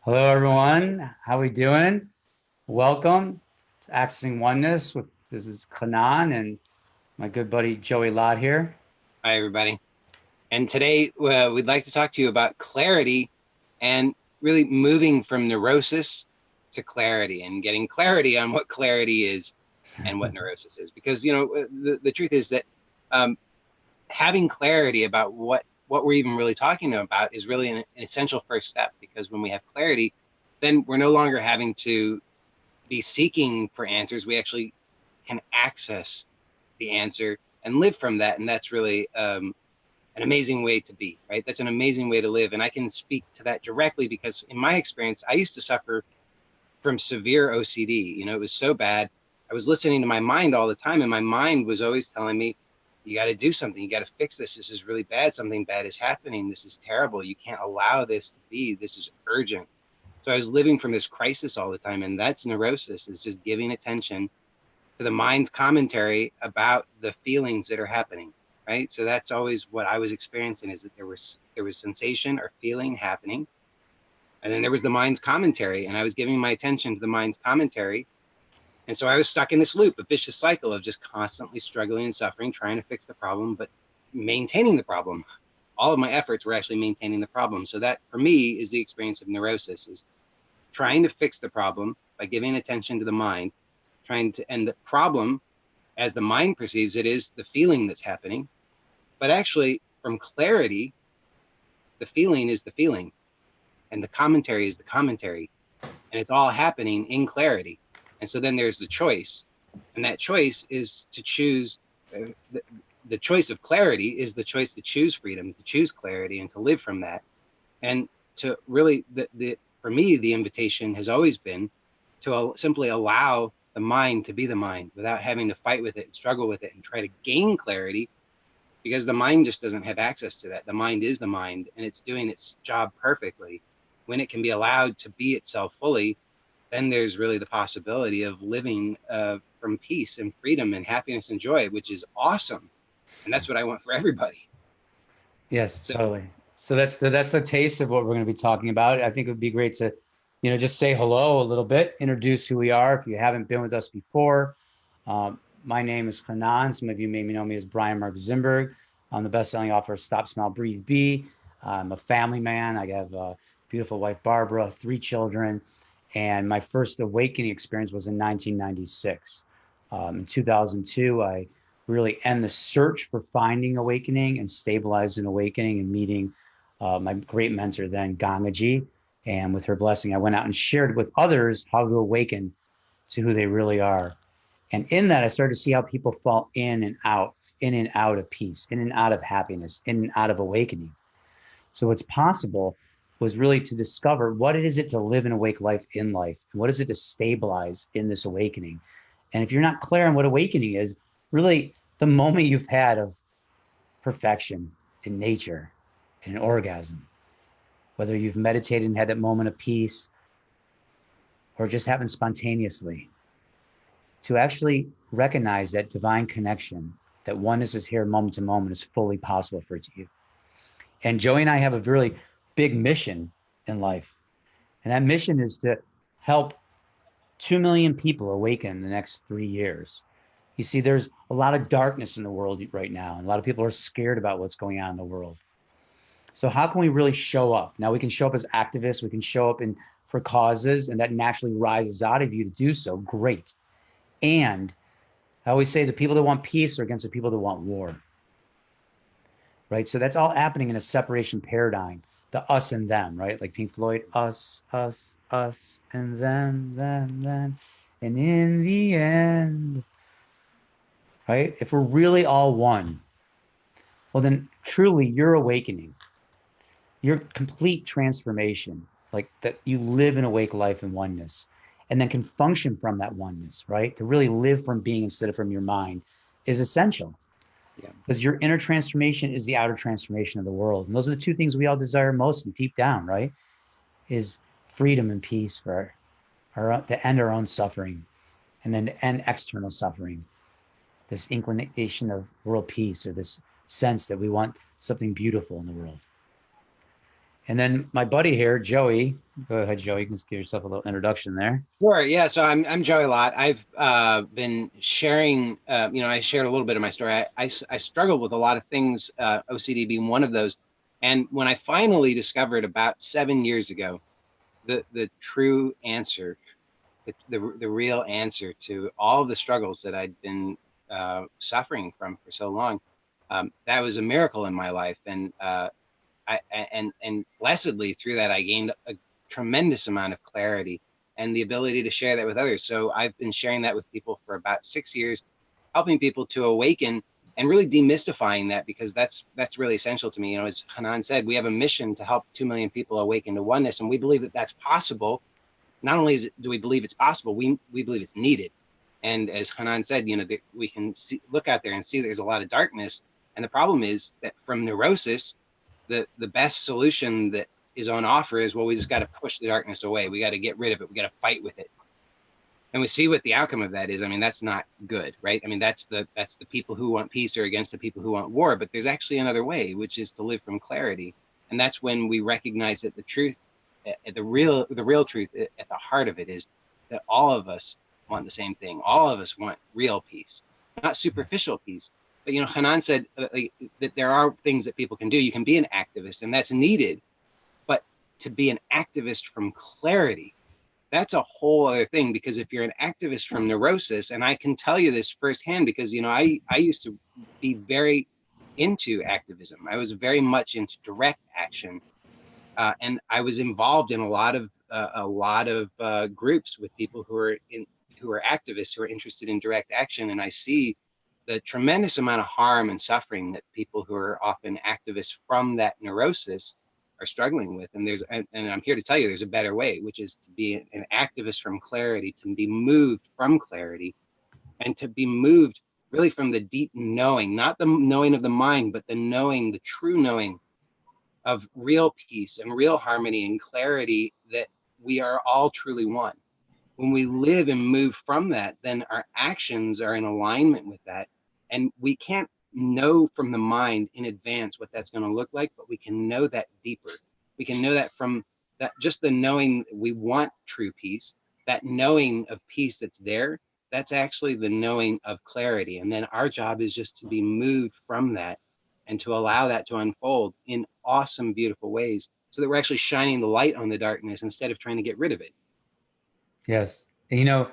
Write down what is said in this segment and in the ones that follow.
Hello, everyone. How we doing? Welcome to Accessing Oneness. This is Chanan and my good buddy Joey Lott here. Hi, everybody. And today we'd like to talk to you about clarity and really moving from neurosis to clarity and getting clarity on what clarity is and what neurosis is. Because, the truth is that um, having clarity about what we're even really talking about is really an essential first step. Because when we have clarity, then we're no longer having to be seeking for answers. We actually can access the answer and live from that. And that's really an amazing way to be, right? That's an amazing way to live. And I can speak to that directly because in my experience, I used to suffer from severe OCD. It was so bad. I was listening to my mind all the time, and my mind was always telling me, you got to do something. You got to fix this. This is really bad. Something bad is happening. This is terrible. You can't allow this to be. This is urgent. So I was living from this crisis all the time. And that's neurosis, is just giving attention to the mind's commentary about the feelings that are happening, right? So that's always what I was experiencing, is that there was sensation or feeling happening, and then there was the mind's commentary, and I was giving my attention to the mind's commentary. And so I was stuck in this loop, a vicious cycle of just constantly struggling and suffering, trying to fix the problem, but maintaining the problem. All of my efforts were actually maintaining the problem. So that for me is the experience of neurosis, is trying to fix the problem by giving attention to the mind, trying to end the problem as the mind perceives it, is the feeling that's happening. But actually, from clarity, the feeling is the feeling, and the commentary is the commentary, and it's all happening in clarity. And so then there's the choice, and that choice is to choose. The choice of clarity is the choice to choose freedom, to choose clarity, and to live from that. And to really, for me, the invitation has always been to simply allow the mind to be the mind without having to fight with it and struggle with it and try to gain clarity, because the mind just doesn't have access to that. The mind is the mind, and it's doing its job perfectly. When it can be allowed to be itself fully, then there's really the possibility of living from peace and freedom and happiness and joy, which is awesome. And that's what I want for everybody. Yes, So, totally. So that's a taste of what we're going to be talking about. I think it would be great to, just say hello a little bit, introduce who we are if you haven't been with us before. My name is Chanan. Some of you may know me as Brian Mark Zimberg. I'm the best-selling author of Stop, Smile, Breathe, Be. I'm a family man. I have a beautiful wife, Barbara, three children, and my first awakening experience was in 1996. In 2002, I really end the search for finding awakening and stabilizing awakening and meeting my great mentor then, Gangaji. And with her blessing, I went out and shared with others how to awaken to who they really are. And in that, I started to see how people fall in and out of peace, in and out of happiness, in and out of awakening. So what's possible was really to discover what it is it to live an awake life in life, and what is it to stabilize in this awakening. And if you're not clear on what awakening is, really the moment you've had of perfection in nature, in an orgasm, whether you've meditated and had that moment of peace or just happened spontaneously, to actually recognize that divine connection, that oneness is here moment to moment, is fully possible for you. And Joey and I have a really big mission in life. And that mission is to help 2 million people awaken in the next 3 years. You see, there's a lot of darkness in the world right now, and a lot of people are scared about what's going on in the world. So, how can we really show up? Now, we can show up as activists, we can show up for causes, and that naturally rises out of you to do so. Great. And I always say the people that want peace are against the people that want war, right? So that's all happening in a separation paradigm, the us and them, right? Like Pink Floyd, us, and them. And in the end, right? If we're really all one, well, then truly your awakening, your complete transformation, like that you live an awake life in oneness and then can function from that oneness, right? To really live from being instead of from your mind is essential, yeah. because your inner transformation is the outer transformation of the world. And those are the two things we all desire most and deep down, right? Is freedom and peace for to end our own suffering and then to end external suffering. This inclination of world peace, or this sense that we want something beautiful in the world. And then my buddy here, Joey. Go ahead, Joe. You can just give yourself a little introduction there. Sure. Yeah. So I'm Joey Lott. I've been sharing. I shared a little bit of my story. I struggled with a lot of things, OCD being one of those. And when I finally discovered about 7 years ago the true answer, the real answer to all of the struggles that I'd been suffering from for so long, that was a miracle in my life. And and blessedly through that, I gained a tremendous amount of clarity and the ability to share that with others. So I've been sharing that with people for about 6 years, helping people to awaken and really demystifying that, because that's really essential to me. As Chanan said, we have a mission to help 2 million people awaken to oneness, and we believe that that's possible. Not only do we believe it's possible, we believe it's needed. And as Chanan said, we can look out there and see there's a lot of darkness. And the problem is that from neurosis, the best solution that is on offer is, well, we just got to push the darkness away. We got to get rid of it. We got to fight with it. And we see what the outcome of that is. I mean, that's not good, right? I mean, that's the people who want peace are against the people who want war. But there's actually another way, which is to live from clarity. And that's when we recognize that the truth, the real truth at the heart of it is that all of us want the same thing. All of us want real peace, not superficial peace. But Hanan said that there are things that people can do. You can be an activist, and that's needed. But to be an activist from clarity, that's a whole other thing. Because if you're an activist from neurosis, and I can tell you this firsthand, because I used to be very into activism. I was very much into direct action, and I was involved in a lot of groups with people who are activists, who are interested in direct action, and I see the tremendous amount of harm and suffering that people who are often activists from that neurosis are struggling with. And I'm here to tell you there's a better way, which is to be an activist from clarity, to be moved from clarity, and to be moved really from the deep knowing, not the knowing of the mind, but the true knowing of real peace and real harmony and clarity, that we are all truly one. When we live and move from that, then our actions are in alignment with that. And we can't know from the mind in advance what that's going to look like, but we can know that deeper. We can know that from that, just the knowing we want true peace, that knowing of peace that's there, that's actually the knowing of clarity. And then our job is just to be moved from that and to allow that to unfold in awesome, beautiful ways, so that we're actually shining the light on the darkness instead of trying to get rid of it. Yes. And,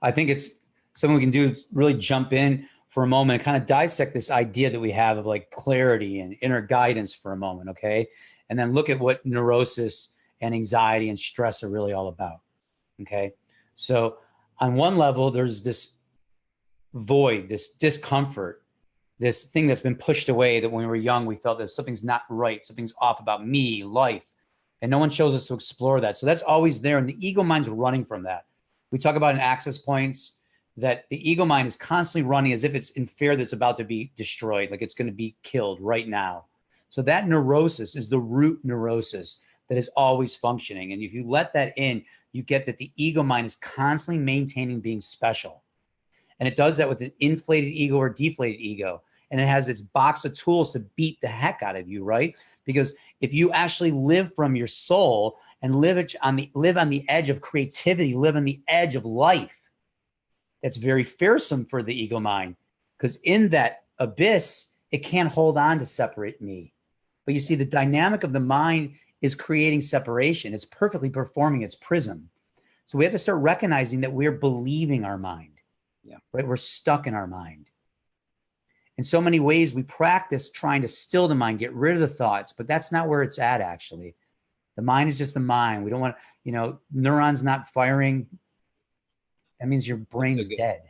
I think it's something we can do is really jump in for a moment and kind of dissect this idea that we have of like clarity and inner guidance for a moment. Okay. And then look at what neurosis and anxiety and stress are really all about. Okay. So on one level, there's this void, this discomfort, this thing that's been pushed away, that when we were young, we felt that something's not right, something's off about me, life. And no one shows us to explore that. So that's always there. And the ego mind's running from that. We talk about in access points that the ego mind is constantly running as if it's in fear that it's about to be destroyed, like it's going to be killed right now. So that neurosis is the root neurosis that is always functioning. And if you let that in, you get that the ego mind is constantly maintaining being special. And it does that with an inflated ego or deflated ego. And it has its box of tools to beat the heck out of you, right? Because if you actually live from your soul and live on the edge of creativity, live on the edge of life, that's very fearsome for the ego mind, because in that abyss, it can't hold on to separate me. But you see, the dynamic of the mind is creating separation. It's perfectly performing its prism. So we have to start recognizing that we're believing our mind. Yeah. Right? We're stuck in our mind. In so many ways, we practice trying to still the mind, get rid of the thoughts, but that's not where it's at, actually. The mind is just the mind. We don't want, neurons not firing. That means your brain's dead.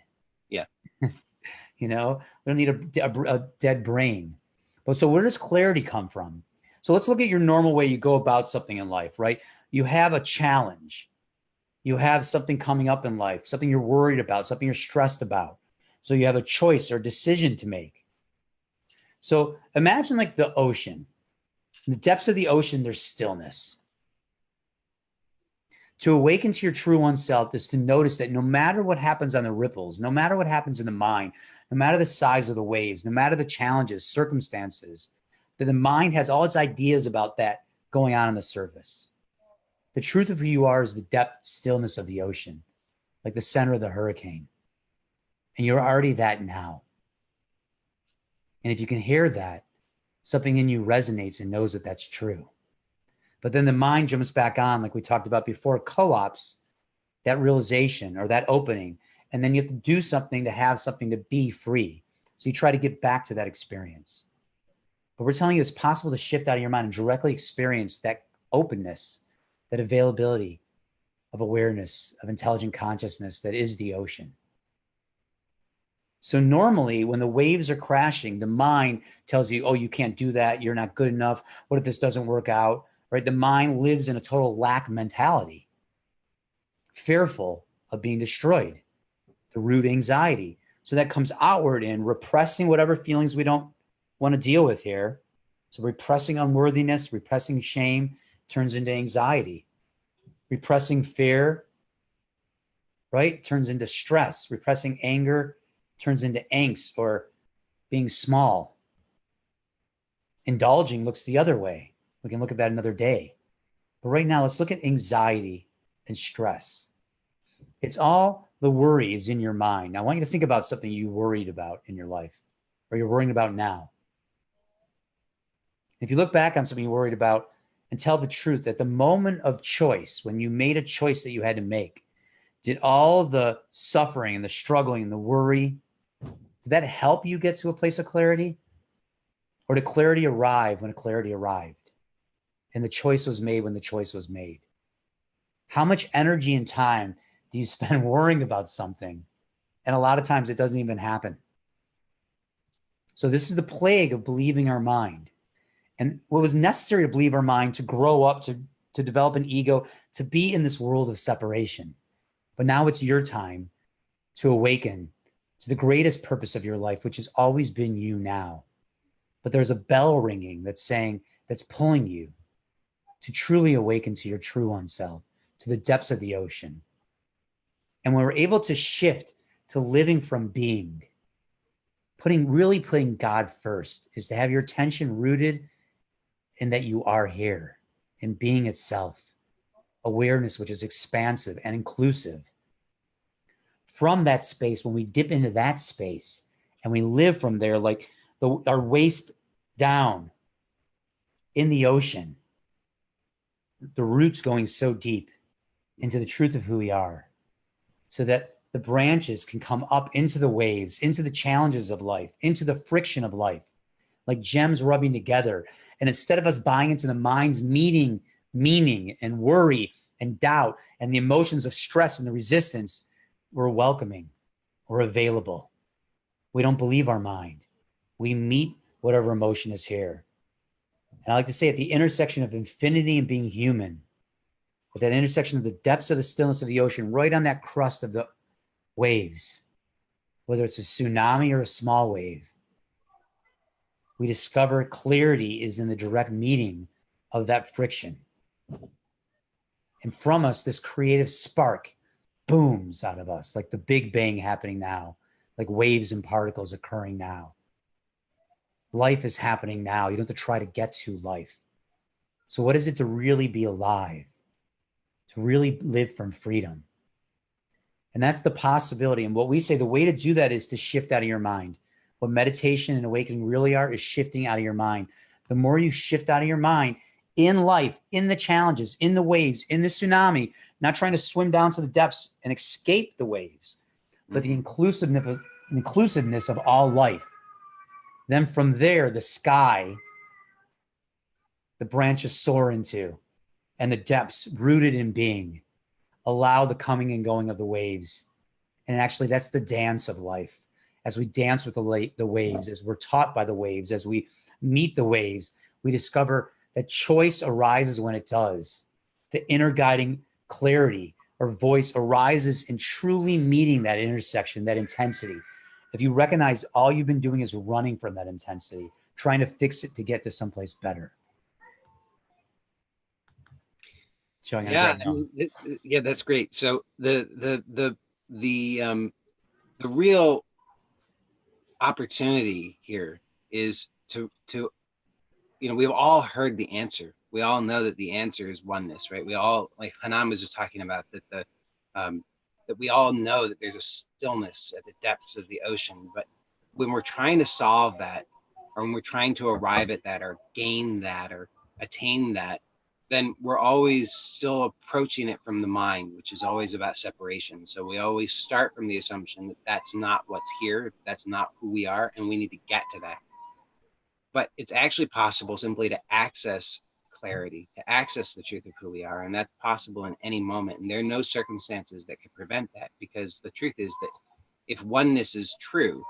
Yeah. We don't need a dead brain. But so where does clarity come from? So let's look at your normal way you go about something in life, right? You have a challenge. You have something coming up in life, something you're worried about, something you're stressed about. So you have a choice or decision to make. So imagine like the ocean. In the depths of the ocean, there's stillness. To awaken to your true oneself is to notice that no matter what happens on the ripples, no matter what happens in the mind, no matter the size of the waves, no matter the challenges, circumstances, that the mind has all its ideas about that going on the surface. The truth of who you are is the depth, stillness of the ocean, like the center of the hurricane. And you're already that now. And if you can hear that, something in you resonates and knows that that's true. But then the mind jumps back on, like we talked about before, co-ops that realization or that opening. And then you have to do something to have something to be free. So you try to get back to that experience. But we're telling you it's possible to shift out of your mind and directly experience that openness, that availability of awareness, of intelligent consciousness that is the ocean. So normally when the waves are crashing, the mind tells you, oh, you can't do that. You're not good enough. What if this doesn't work out? Right? The mind lives in a total lack mentality, fearful of being destroyed, the root anxiety. So that comes outward in repressing whatever feelings we don't want to deal with here. So repressing unworthiness, repressing shame turns into anxiety. Repressing fear, right, turns into stress. Repressing anger turns into angst or being small. Indulging looks the other way. We can look at that another day. But right now, let's look at anxiety and stress. It's all the worry is in your mind. Now, I want you to think about something you worried about in your life or you're worrying about now. If you look back on something you worried about and tell the truth, at the moment of choice, when you made a choice that you had to make, did all of the suffering and the struggling and the worry, did that help you get to a place of clarity? Or did clarity arrive when clarity arrived? And the choice was made when the choice was made? How much energy and time do you spend worrying about something? And a lot of times it doesn't even happen. So this is the plague of believing our mind. And what was necessary to believe our mind, to grow up, to develop an ego, to be in this world of separation. But now it's your time to awaken to the greatest purpose of your life, which has always been you now. But there's a bell ringing that's saying, that's pulling you to truly awaken to your true oneself, to the depths of the ocean. And when we're able to shift to living from being, really putting God first, is to have your attention rooted in that you are here, in being itself, awareness, which is expansive and inclusive. From that space, when we dip into that space and we live from there, like our waist down in the ocean, the roots going so deep into the truth of who we are, so that the branches can come up into the waves, into the challenges of life, into the friction of life, like gems rubbing together. And instead of us buying into the mind's meaning and worry and doubt and the emotions of stress and the resistance, we're welcoming, we're available. We don't believe our mind. We meet whatever emotion is here. And I like to say at the intersection of infinity and being human, at that intersection of the depths of the stillness of the ocean, right on that crust of the waves, whether it's a tsunami or a small wave, we discover clarity is in the direct meeting of that friction. And from us, this creative spark booms out of us, like the Big Bang happening now, like waves and particles occurring now. Life is happening now. You don't have to try to get to life. So what is it to really be alive? To really live from freedom? And that's the possibility. And what we say, the way to do that is to shift out of your mind. What meditation and awakening really are is shifting out of your mind. The more you shift out of your mind in life, in the challenges, in the waves, in the tsunami, not trying to swim down to the depths and escape the waves, but the inclusiveness of all life. Then from there, the sky, the branches soar into, and the depths rooted in being allow the coming and going of the waves. And actually, that's the dance of life. As we dance with the waves, as we're taught by the waves, as we meet the waves, we discover that choice arises when it does. The inner guiding clarity or voice arises in truly meeting that intersection, that intensity. If you recognize all you've been doing is running from that intensity, trying to fix it to get to someplace better. Showing Yeah, yeah, that's great. So the real opportunity here is to we've all heard the answer, we all know that the answer is oneness, right? We all, like Chanan was just talking about, that we all know that there's a stillness at the depths of the ocean. But when we're trying to solve that, or when we're trying to arrive at that, or gain that, or attain that, then we're always still approaching it from the mind, which is always about separation. So we always start from the assumption that that's not what's here, that's not who we are, and we need to get to that. But it's actually possible simply to access clarity, to access the truth of who we are. And that's possible in any moment. And there are no circumstances that can prevent that, because the truth is that if oneness is true,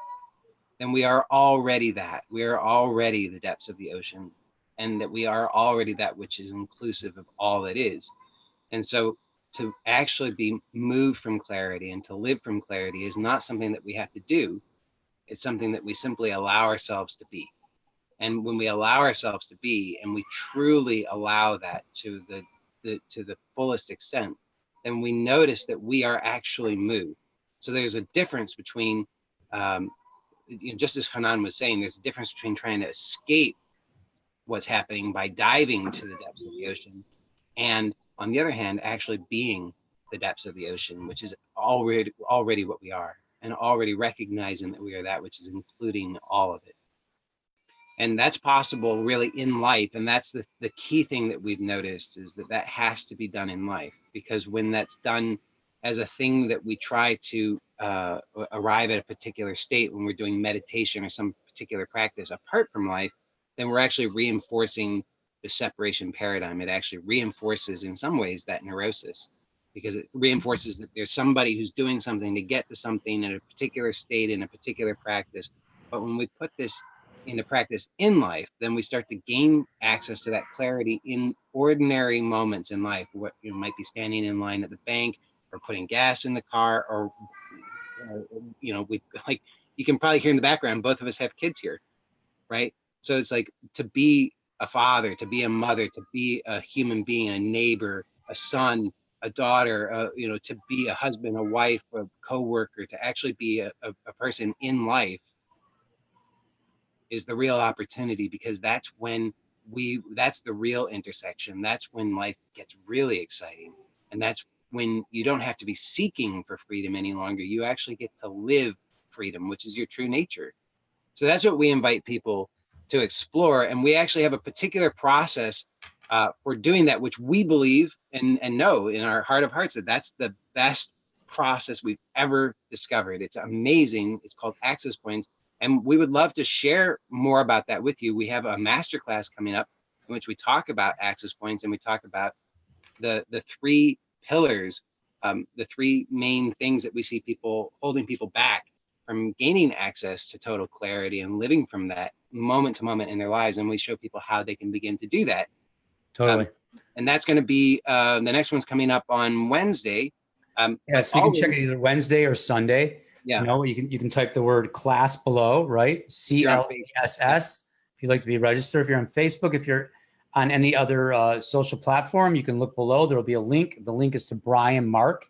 then we are already that. We are already the depths of the ocean, and that we are already that which is inclusive of all that is. And so to actually be moved from clarity and to live from clarity is not something that we have to do. It's something that we simply allow ourselves to be. And when we allow ourselves to be, and we truly allow that to the fullest extent, then we notice that we are actually moved. So there's a difference between, just as Hanan was saying, there's a difference between trying to escape what's happening by diving to the depths of the ocean, and on the other hand, actually being the depths of the ocean, which is already what we are, and already recognizing that we are that which is including all of it. And that's possible really in life. And that's the key thing that we've noticed, is that has to be done in life, because when that's done as a thing that we try to arrive at a particular state, when we're doing meditation or some particular practice apart from life, then we're actually reinforcing the separation paradigm. It actually reinforces in some ways that neurosis, because it reinforces that there's somebody who's doing something to get to something in a particular state, in a particular practice. But when we put this into practice in life, then we start to gain access to that clarity in ordinary moments in life. What you might be standing in line at the bank, or putting gas in the car, or we, like, you can probably hear in the background, both of us have kids here, right? So it's like, to be a father, to be a mother, to be a human being, a neighbor, a son, a daughter, to be a husband, a wife, a co-worker, to actually be a person in life is the real opportunity, because that's when that's the real intersection. That's when life gets really exciting. And that's when you don't have to be seeking for freedom any longer. You actually get to live freedom, which is your true nature. So that's what we invite people to explore. And we actually have a particular process for doing that, which we believe and know in our heart of hearts that that's the best process we've ever discovered. It's amazing. It's called Access Points. And we would love to share more about that with you. We have a masterclass coming up in which we talk about access points, and we talk about the three pillars, the three main things that we see people holding people back from gaining access to total clarity and living from that moment to moment in their lives. And we show people how they can begin to do that. Totally. And that's going to be, the next one's coming up on Wednesday. Yeah, so you can check it either Wednesday or Sunday. Yeah. You can type the word class below, right? CLSS. If you'd like to be registered, if you're on Facebook, if you're on any other social platform, you can look below. There will be a link. The link is to Brian Mark,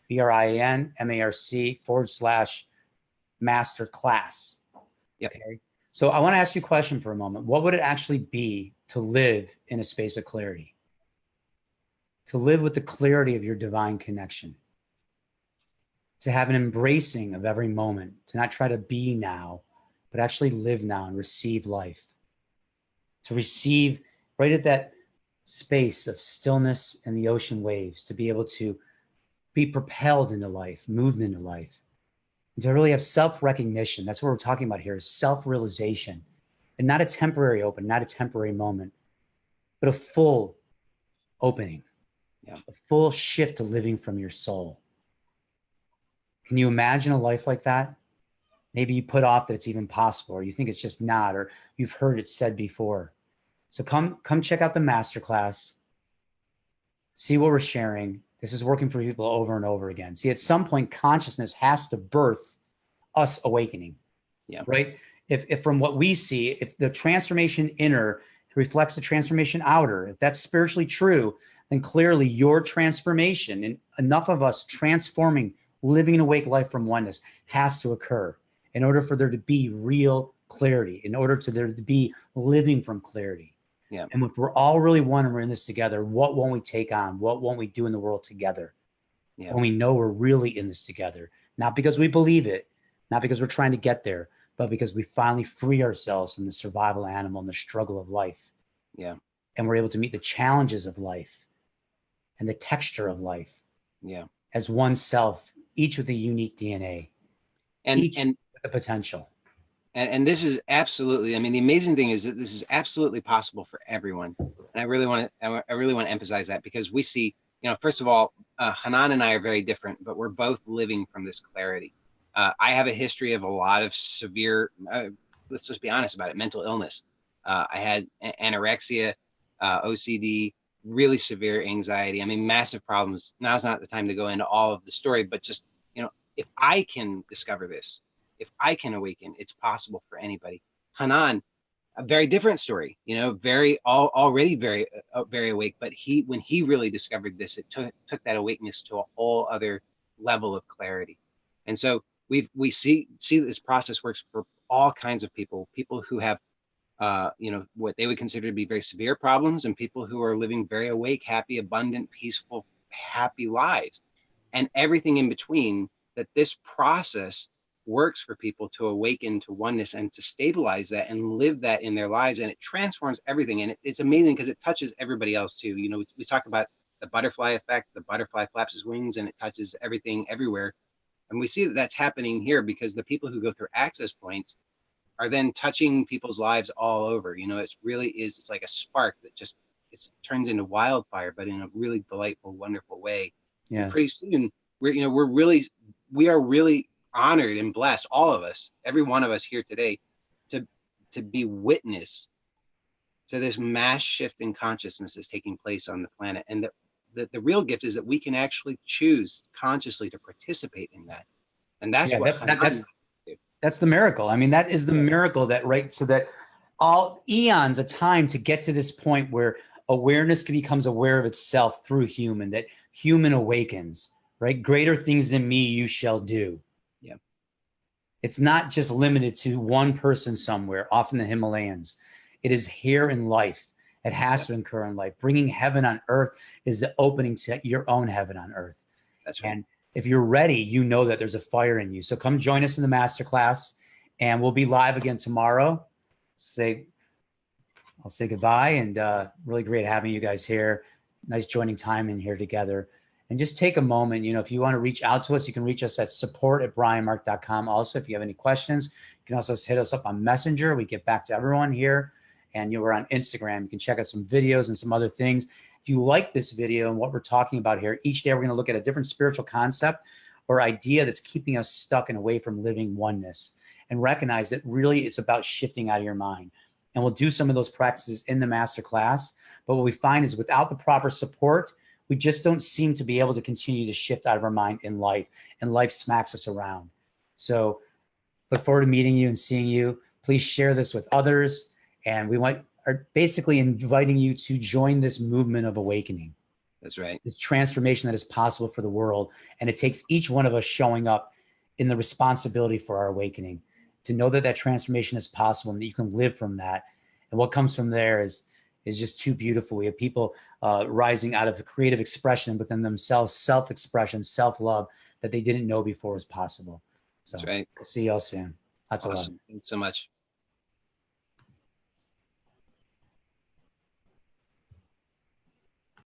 BRIANMARC /masterclass. Yep. Okay. So I want to ask you a question for a moment. What would it actually be to live in a space of clarity? To live with the clarity of your divine connection. To have an embracing of every moment, to not try to be now, but actually live now and receive life. To receive right at that space of stillness and the ocean waves, to be able to be propelled into life, moved into life, and to really have self-recognition. That's what we're talking about here, is self-realization, and not a temporary open, not a temporary moment, but a full opening, a full shift to living from your soul. Can you imagine a life like that? Maybe you put off that it's even possible, or you think it's just not, or you've heard it said before. So come check out the masterclass. See what we're sharing. This is working for people over and over again. See, at some point, consciousness has to birth us awakening. Yeah. Right? If from what we see, if the transformation inner reflects the transformation outer, if that's spiritually true, then clearly your transformation, and enough of us transforming, living an awake life from oneness, has to occur in order for there to be real clarity, in order for there to be living from clarity. Yeah. And if we're all really one and we're in this together, what won't we take on? What won't we do in the world together? Yeah. When we know we're really in this together, not because we believe it, not because we're trying to get there, but because we finally free ourselves from the survival animal and the struggle of life. Yeah. And we're able to meet the challenges of life and the texture of life. Yeah. As one self, each with a unique DNA, each And with a potential. and this is absolutely, I mean, the amazing thing is that this is absolutely possible for everyone. And I really want to emphasize that, because we see, first of all, Hanan and I are very different, but we're both living from this clarity. I have a history of a lot of severe, let's just be honest about it, mental illness. I had anorexia, OCD, really severe anxiety. I mean, massive problems. Now's not the time to go into all of the story, but just, if I can discover this, if I can awaken, it's possible for anybody. Hanan, a very different story, already very awake. But when he really discovered this, it took that awakeness to a whole other level of clarity. And so we see this process works for all kinds of people who have, what they would consider to be very severe problems, and people who are living very awake, happy, abundant, peaceful, happy lives, and everything in between. That this process works for people to awaken to oneness and to stabilize that and live that in their lives, and it transforms everything. And it's amazing because it touches everybody else too. We talk about the butterfly effect. The butterfly flaps his wings and it touches everything everywhere, and we see that that's happening here, because the people who go through access points are then touching people's lives all over. It's like a spark that just it turns into wildfire, but in a really delightful, wonderful way. And Yes. pretty soon we are really honored and blessed, all of us, every one of us here today, to be witness to this mass shift in consciousness that's taking place on the planet. And the real gift is that we can actually choose consciously to participate in that. And that's Yeah, what that's the miracle. I mean, that is the miracle, that right, so that all eons of time to get to this point where awareness becomes aware of itself through human, that human awakens, right? Greater things than me you shall do. Yeah. It's not just limited to one person somewhere off in the Himalayas. It is here in life. It has to occur in life. Bringing heaven on earth is the opening to your own heaven on earth. That's right. And if you're ready, you know that there's a fire in you. So come join us in the masterclass, and we'll be live again tomorrow. I'll say goodbye, and really great having you guys here. Nice joining time in here together. And just take a moment, if you want to reach out to us, you can reach us at support@brianmark.com. Also, if you have any questions, you can also hit us up on Messenger. We get back to everyone here. And we're on Instagram. You can check out some videos and some other things. If you like this video and what we're talking about here, each day we're going to look at a different spiritual concept or idea that's keeping us stuck and away from living oneness, and recognize that really it's about shifting out of your mind. And we'll do some of those practices in the masterclass. But what we find is without the proper support, we just don't seem to be able to continue to shift out of our mind in life, and life smacks us around. So look forward to meeting you and seeing you. Please share this with others. And we are basically inviting you to join this movement of awakening. That's right. This transformation that is possible for the world. And it takes each one of us showing up in the responsibility for our awakening, to know that that transformation is possible and that you can live from that. And what comes from there is just too beautiful. We have people rising out of creative expression within themselves, self-expression, self-love that they didn't know before was possible. So that's right. See y'all soon. That's awesome. Thanks so much.